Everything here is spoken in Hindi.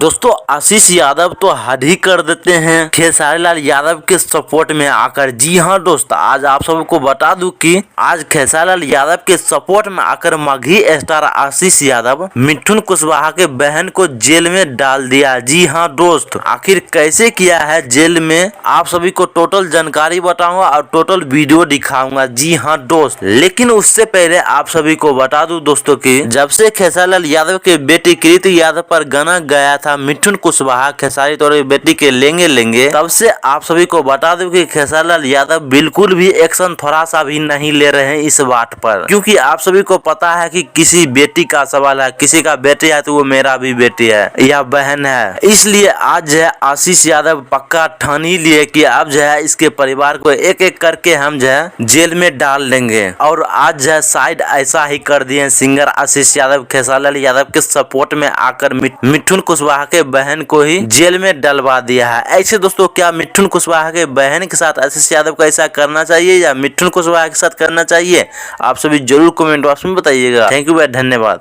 दोस्तों आशीष यादव तो हद ही कर देते हैं खेसारी लाल यादव के सपोर्ट में आकर। जी हाँ दोस्त, आज आप सबको बता दूं कि आज खेसारी लाल यादव के सपोर्ट में आकर मगही स्टार आशीष यादव मिथुन कुशवाहा के बहन को जेल में डाल दिया। जी हाँ दोस्त, आखिर कैसे किया है जेल में, आप सभी को टोटल जानकारी बताऊंगा और टोटल वीडियो दिखाऊंगा। जी हाँ दोस्त, लेकिन उससे पहले आप सभी को बता दूं दोस्तों कि जब से खेसारी लाल यादव के बेटी कृति यादव पर गाना गया था मिथुन कुशवाहा खेसारी तोरे बेटी के लेंगे, तब से आप सभी को बता दूं कि खेसारी लाल यादव बिल्कुल भी एक्शन थोड़ा सा भी नहीं ले रहे हैं इस बात पर, क्योंकि आप सभी को पता है कि किसी बेटी का सवाल है, किसी का बेटी है तो वो मेरा भी बेटी है या बहन है। इसलिए आज जो है आशीष यादव पक्का ठान ही लिए कि अब जो है इसके परिवार को एक एक करके हम जो है जेल में डाल देंगे। और आज जो है शायद ऐसा ही कर दिए सिंगर आशीष यादव खेसारी लाल यादव के सपोर्ट में आकर मिथुन कुशवाहा के बहन को ही जेल में डलवा दिया है। ऐसे दोस्तों, क्या मिथुन कुशवाहा के बहन के साथ आशीष यादव को ऐसा करना चाहिए या मिथुन कुशवाहा के साथ करना चाहिए? आप सभी जरूर कमेंट बॉक्स में बताइएगा। थैंक यू, धन्यवाद।